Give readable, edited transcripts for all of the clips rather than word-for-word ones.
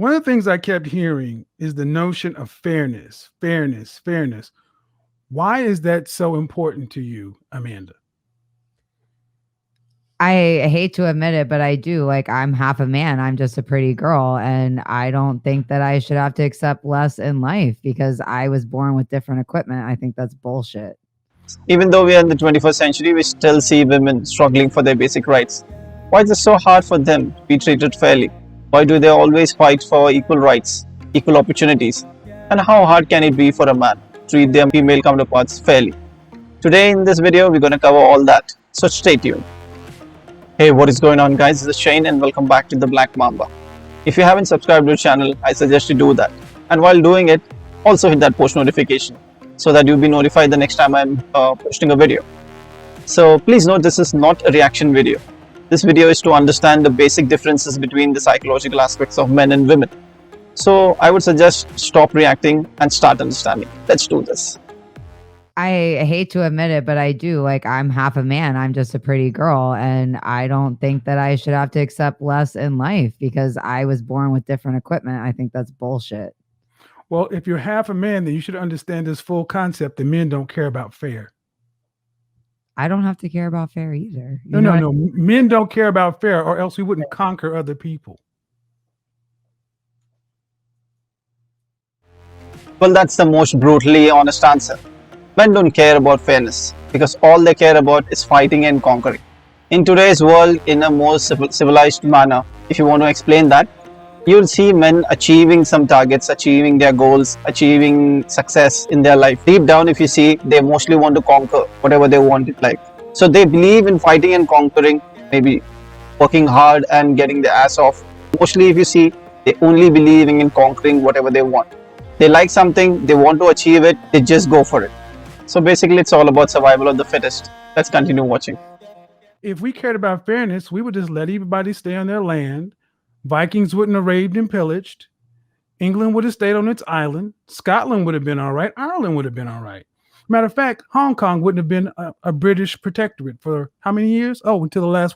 One of the things I kept hearing is the notion of fairness, fairness, fairness. Why is that so important to you, Amanda? I hate to admit it, but I do. Like, I'm half a man. I'm just a pretty girl. And I don't think that I should have to accept less in life because I was born with different equipment. I think that's bullshit. Even though we are in the 21st century, we still see women struggling for their basic rights. Why is it so hard for them to be treated fairly? Why do they always fight for equal rights, equal opportunities? And how hard can it be for a man to treat their female counterparts fairly? Today in this video, we're going to cover all that. So stay tuned. Hey, what is going on, guys? This is Shane and welcome back to the Black Mamba. If you haven't subscribed to the channel, I suggest you do that. And while doing it, also hit that post notification so that you'll be notified the next time I'm posting a video. So please note, this is not a reaction video. This video is to understand the basic differences between the psychological aspects of men and women. So I would suggest stop reacting and start understanding. Let's do this. I hate to admit it, but I do. Like, I'm half a man. I'm just a pretty girl. And I don't think that I should have to accept less in life because I was born with different equipment. I think that's bullshit. Well, if you're half a man, then you should understand this full concept that men don't care about fair. I don't have to care about fair either. No. Men don't care about fair, or else we wouldn't conquer other people. Well, that's the most brutally honest answer. Men don't care about fairness because all they care about is fighting and conquering. In today's world, in a more civilized manner, if you want to explain that, you'll see men achieving some targets, achieving their goals, achieving success in their life. Deep down, if you see, they mostly want to conquer whatever they want in life. So they believe in fighting and conquering, maybe working hard and getting their ass off. Mostly, if you see, they only believing in conquering whatever they want. They like something, they want to achieve it, they just go for it. So basically, it's all about survival of the fittest. Let's continue watching. If we cared about fairness, we would just let everybody stay on their land. Vikings wouldn't have raided and pillaged. England would have stayed on its island. Scotland would have been all right. Ireland would have been all right. Matter of fact, Hong Kong wouldn't have been a British protectorate for how many years? Oh, until the last,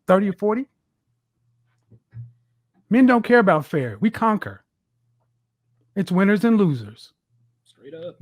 30 or 40? Men don't care about fair. We conquer. It's winners and losers. Straight up.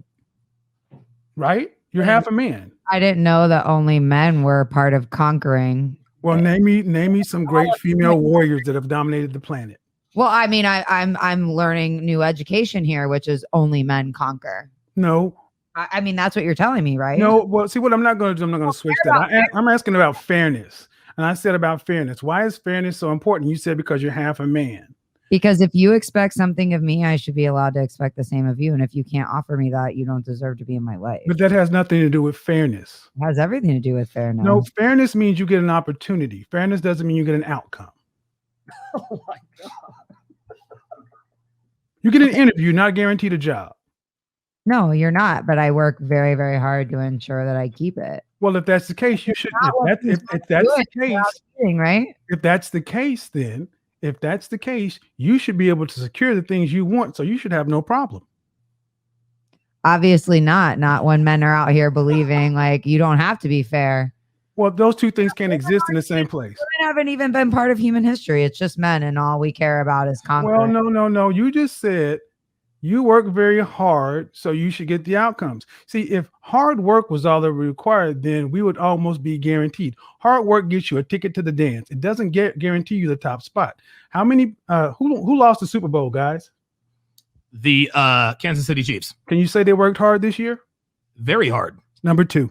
Right? You're half a man. I didn't know that only men were part of conquering. Well, name me some great female warriors that have dominated the planet. Well, I mean, I'm learning new education here, which is only men conquer. No. I mean, that's what you're telling me, right? No. Well, see, what I'm not going to do, I'm not going to switch that. I'm asking about fairness. And I said about fairness. Why is fairness so important? You said because you're half a man. Because if you expect something of me, I should be allowed to expect the same of you. And if you can't offer me that, you don't deserve to be in my life. But that has nothing to do with fairness. It has everything to do with fairness. No, fairness means you get an opportunity. Fairness doesn't mean you get an outcome. Oh my God. You get an interview, not guaranteed a job. No, you're not. But I work very, very hard to ensure that I keep it. Well, if that's the case, you should. If that's the case, right? If that's the case, then. If that's the case, you should be able to secure the things you want, so you should have no problem. Obviously not. Not when men are out here believing like you don't have to be fair. Well, those two things can't exist in the same place. Women haven't even been part of human history. It's just men, and all we care about is conquering. Well, no. You just said you work very hard, so you should get the outcomes. See, if hard work was all that required, then we would almost be guaranteed. Hard work gets you a ticket to the dance. It doesn't guarantee you the top spot. How many? Who lost the Super Bowl, guys? The Kansas City Chiefs. Can you say they worked hard this year? Very hard. Number two.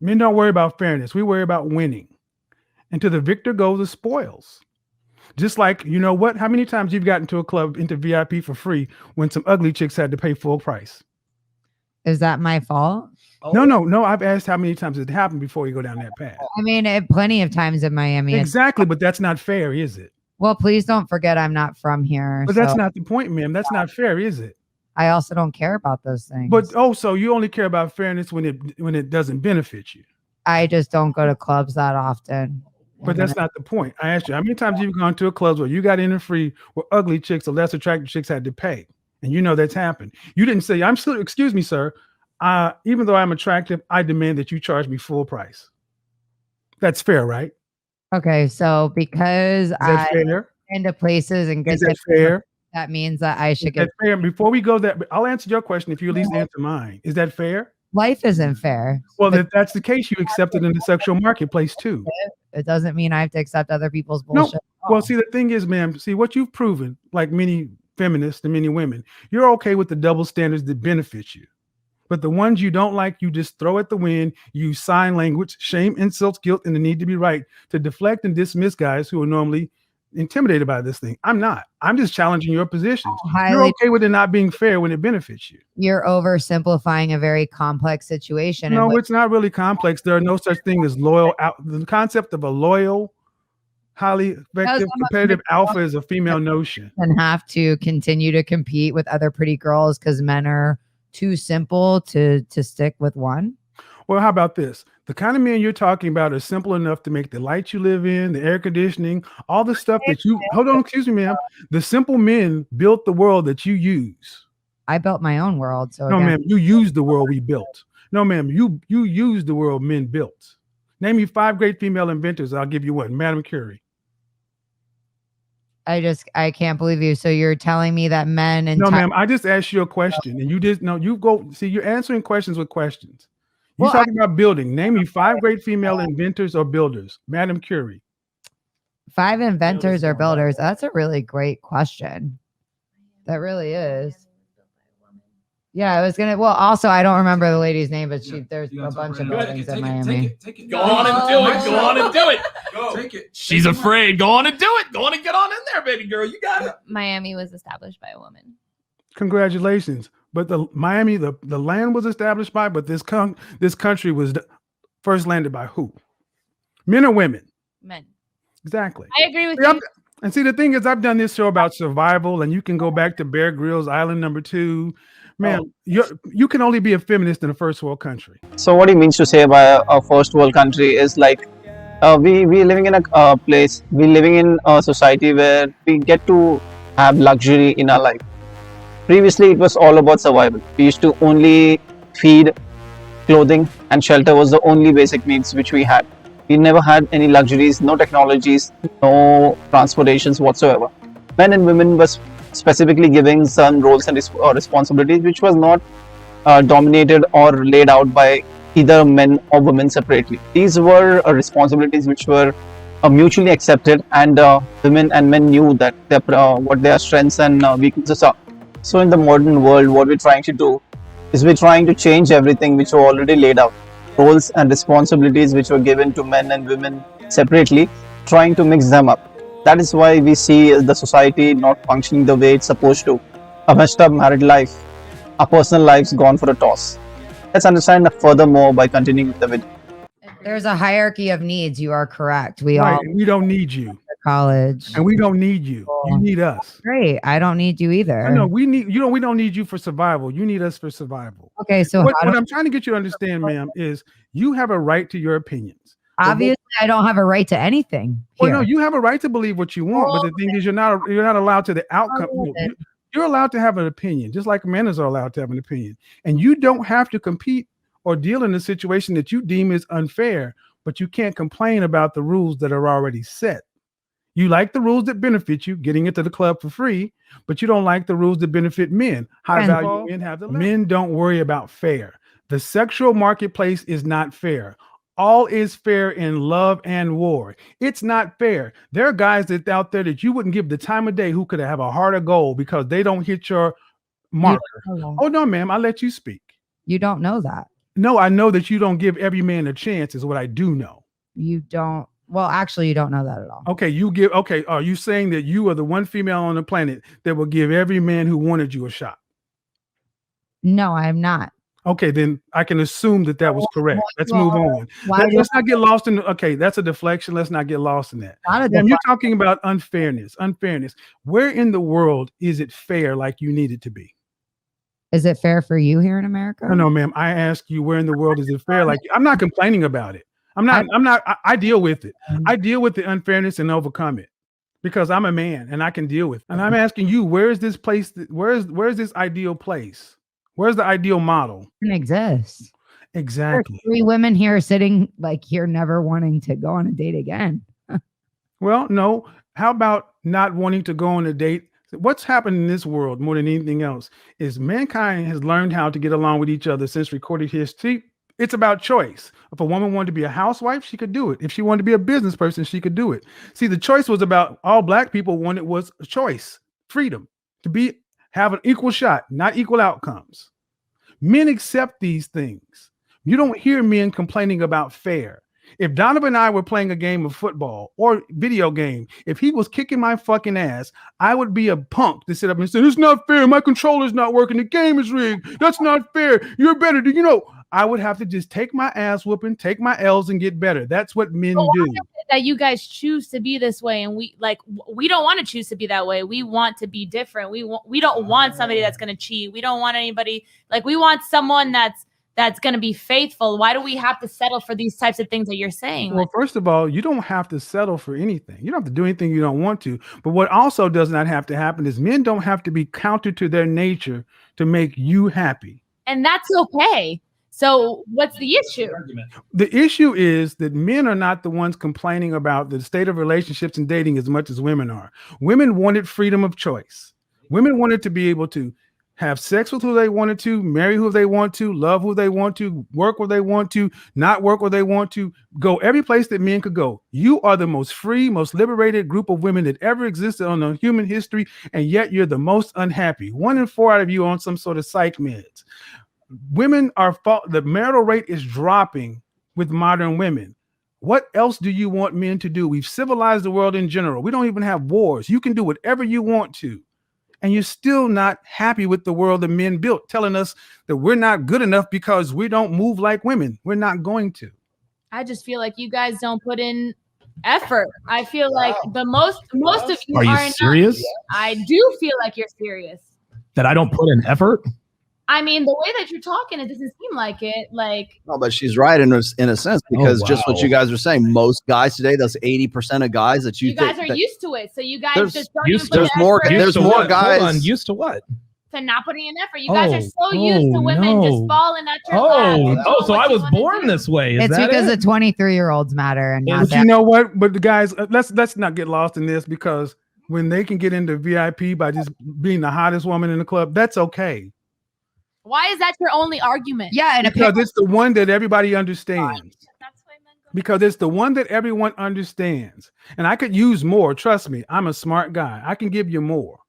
Men don't worry about fairness. We worry about winning. And to the victor go the spoils. Just like, you know what? How many times you've gotten to a club into VIP for free when some ugly chicks had to pay full price? Is that my fault? No. I've asked how many times it happened before you go down that path. I mean, plenty of times in Miami. Exactly, but that's not fair, is it? Well, please don't forget I'm not from here. But that's not the point, ma'am. That's not fair, is it? I also don't care about those things. But so you only care about fairness when it doesn't benefit you. I just don't go to clubs that often. But that's not the point. I asked you, how many times you've gone to a club where you got in for free where ugly chicks or less attractive chicks had to pay? And you know that's happened. You didn't say, I'm still, excuse me, sir. Even though I'm attractive, I demand that you charge me full price. That's fair, right? Okay, so because Is that fair? into places and get Is that fair? that means that I should Is get that fair? Before we go that, I'll answer your question if you at least answer mine. Is that fair? life isn't fair. Well, But if that's the case, you accept it in the sexual marketplace too. it doesn't mean I have to accept other people's No. bullshit. Well, see, the thing is, ma'am, see what you've proven, like many feminists and many women, you're okay with the double standards that benefit you. But the ones you don't like, you just throw at the wind, use sign language, shame, insults, guilt, and the need to be right to deflect and dismiss guys who are normally intimidated by this thing. I'm not. I'm just challenging your positions. You're highly okay with it not being fair when it benefits you. you're oversimplifying a very complex situation. and No, what it's not really complex. There are no such thing as loyal. The concept of a loyal, highly effective, I'm a competitive big alpha is a female notion. and have to continue to compete with other pretty girls because men are too simple to stick with one. Well, how about this? The kind of men you're talking about are simple enough to make the lights you live in, the air conditioning, all the stuff that you hold on, excuse me, ma'am. The simple men built the world that you use. I built my own world. So No, again, ma'am, you use the world we built. No, ma'am, you use the world men built. Name me 5 great female inventors. I'll give you one. Madame Curie. I can't believe you. So you're telling me that men and No, ma'am, I just asked you a question and you just no, you go see you're answering questions with questions. You're Well, talking about building. Name me 5 great female inventors or builders. Madame Curie. 5 inventors or builders? That's a really great question. That really is. Yeah, I was gonna. Well, also I don't remember the lady's name, but there's a bunch of buildings in Miami. Take it. Go on and do it. Go on and do it. Go. Take it. She's afraid. Go on and do it. Go on and get on in there, baby girl. You got it. Miami was established by a woman. Congratulations. But the Miami, the land was established by, but this country was first landed by who? Men or women? Men. Exactly. I agree with See, you. and see, the thing is, I've done this show about survival, and you can go back to Bear Grylls Island number 2. Man, you can only be a feminist in a first world country. So what he means to say by a first world country is like we living in a place, we living in a society where we get to have luxury in our life. Previously, it was all about survival. We used to only feed, clothing, and shelter was the only basic needs which we had. We never had any luxuries, no technologies, no transportations whatsoever. Men and women was specifically giving some roles and responsibilities which was not dominated or laid out by either men or women separately. These were responsibilities which were mutually accepted, and women and men knew that what their strengths and weaknesses are. So in the modern world, what we're trying to do is we're trying to change everything which were already laid out. Roles and responsibilities which were given to men and women separately, trying to mix them up. That is why we see the society not functioning the way it's supposed to. A messed up married life, our personal lives gone for a toss. Let's understand furthermore by continuing with the video. There's a hierarchy of needs. You are correct. We Right, all and we don't need you, college. and we don't need you. You need us. Great. I don't need you either. I know we need you. We don't need you for survival. You need us for survival. Okay, so What, how what do- I'm trying to get you to understand, ma'am, is you have a right to your opinions. obviously I don't have a right to anything Well, here. no, you have a right to believe what you want, but the thing is, you're not allowed to the outcome. You're allowed to have an opinion, just like men are allowed to have an opinion, and you don't have to compete or deal in a situation that you deem is unfair. But you can't complain about the rules that are already set. You like the rules that benefit you, getting into the club for free, but you don't like the rules that benefit men. High And- value men have the men don't worry about fair. The sexual marketplace is not fair. All is fair in love and war. It's not fair. There are guys that out there that you wouldn't give the time of day who could have a heart of gold because they don't hit your marker. Oh no, ma'am, I let you speak. You don't know that. No, I know that you don't give every man a chance, is what I do know. You don't. Well, actually, you don't know that at all. Okay, okay, are you saying that you are the one female on the planet that will give every man who wanted you a shot? No, I'm not. Okay, then I can assume that was correct. Let's move on. Why Let's not get lost in, okay, that's a deflection. Let's not get lost in that. not a Ma'am, you're talking about unfairness. Where in the world is it fair like you need it to be? Is it fair for you here in America? No, ma'am. I ask you, where in the world is it fair? Like, I'm not complaining about it. I deal with it. I deal with the unfairness and overcome it because I'm a man and I can deal with it. And I'm asking you, where is this place? Where is this ideal place? Where's the ideal model? It exists. Exactly. There's 3 women here sitting like here, never wanting to go on a date again. Well, no, How about not wanting to go on a date? What's happened in this world more than anything else is mankind has learned how to get along with each other since recorded history. It's about choice. If a woman wanted to be a housewife, she could do it. If she wanted to be a business person, she could do it. See, the choice was about all black people wanted was a choice, freedom to have an equal shot, not equal outcomes. Men accept these things. You don't hear men complaining about fair. If Donovan and I were playing a game of football or video game, if he was kicking my fucking ass, I would be a punk to sit up and say, it's not fair. My controller's not working. The game is rigged. That's not fair. You're better. Do you know? I would have to just take my ass whooping, take my L's and get better. That's what men do. That you guys choose to be this way, and we don't want to choose to be that way. We want to be different. We don't want somebody that's going to cheat. We don't want anybody, like, we want someone that's going to be faithful. Why do we have to settle for these types of things that you're saying? Well, first of all, you don't have to settle for anything. You don't have to do anything you don't want to. But what also does not have to happen is men don't have to be counter to their nature to make you happy. And that's okay. So what's the issue? The issue is that men are not the ones complaining about the state of relationships and dating as much as women are. Women wanted freedom of choice. Women wanted to be able to have sex with who they wanted to, marry who they want to, love who they want to, work where they want to, not work where they want to, go every place that men could go. You are the most free, most liberated group of women that ever existed on the human history, and yet you're the most unhappy. 1 in 4 out of you on some sort of psych meds. Women the marital rate is dropping with modern women. What else do you want men to do? We've civilized the world in general. We don't even have wars. You can do whatever you want to. And you're still not happy with the world that men built, telling us that we're not good enough because we don't move like women. We're not going to. I just feel like you guys don't put in effort. I feel like the most of you Are you not. serious? I do feel like you're serious. That I don't put in effort? I mean, the way that you're talking, it doesn't seem like it. Like, No, but she's right in a sense, because just what wow. you guys are saying, most guys today, that's 80% of guys that you guys think are that- used to it. So you guys There's- just don't used even there's put more- effort there's Used to more what? guys- Hold on, used to what? to not putting in effort. You guys are so used to Oh, women just no. falling at your lap. and doing So what I you was wanna born do. this way. Is It's that because it? the 23-year-olds matter and not But that. you know what? But the guys, let's not get lost in this, because when they can get into VIP by just being the hottest woman in the club, that's okay. Why is that your only argument? Yeah, and Because it's the one that everybody understands. That's why men go. Because it's the one that everyone understands. And I could use more. Trust me, I'm a smart guy. I can give you more.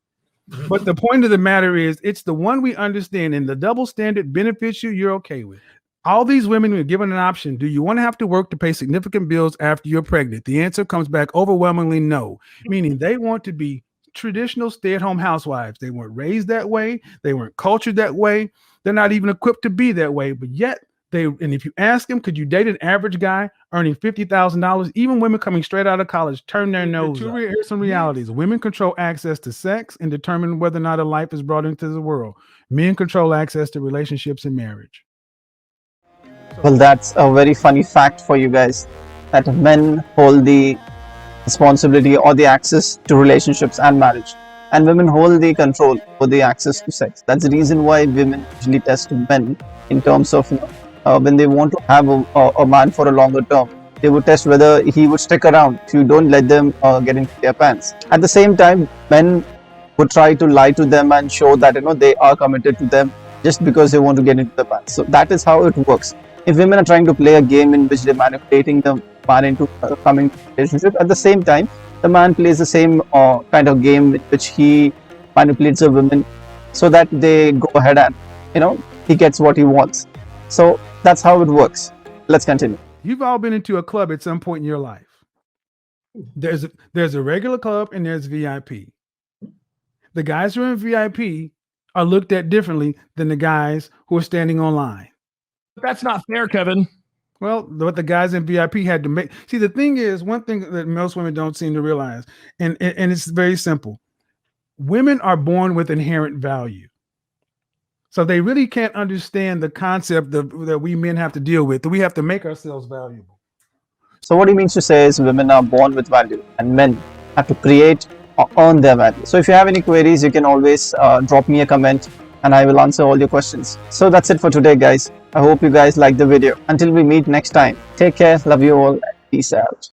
But the point of the matter is, it's the one we understand, and the double standard benefits you, you're okay with. All these women were given an option. Do you want to have to work to pay significant bills after you're pregnant? The answer comes back overwhelmingly no, meaning they want to be traditional stay-at-home housewives. They weren't raised that way. They weren't cultured that way. They're not even equipped to be that way. But yet and if you ask them, could you date an average guy earning $50,000? Even women coming straight out of college turn their nose up. Here's some realities. Women control access to sex and determine whether or not a life is brought into the world. Men control access to relationships and marriage. Well, that's a very funny fact for you guys, that men hold the responsibility or the access to relationships and marriage, and women hold the control for the access to sex. That's the reason why women usually test men in terms of, when they want to have a man for a longer term, they would test whether he would stick around if you don't let them get into their pants. At the same time, men would try to lie to them and show that they are committed to them just because they want to get into the pants. So that is how it works. If women are trying to play a game in which they're manipulating the man into coming to a relationship, at the same time, the man plays the same kind of game in which he manipulates a woman so that they go ahead and, he gets what he wants. So that's how it works. Let's continue. You've all been into a club at some point in your life. There's a regular club and there's VIP. The guys who are in VIP are looked at differently than the guys who are standing online. That's not fair, Kevin. Well, what the guys in VIP had to make. See, the thing is, one thing that most women don't seem to realize, and it's very simple. Women are born with inherent value. So they really can't understand the concept that we men have to deal with, that we have to make ourselves valuable. So what he means to say is women are born with value and men have to create or earn their value. So if you have any queries, you can always drop me a comment and I will answer all your questions. So that's it for today, guys. I hope you guys liked the video. Until we meet next time, take care, love you all, and peace out.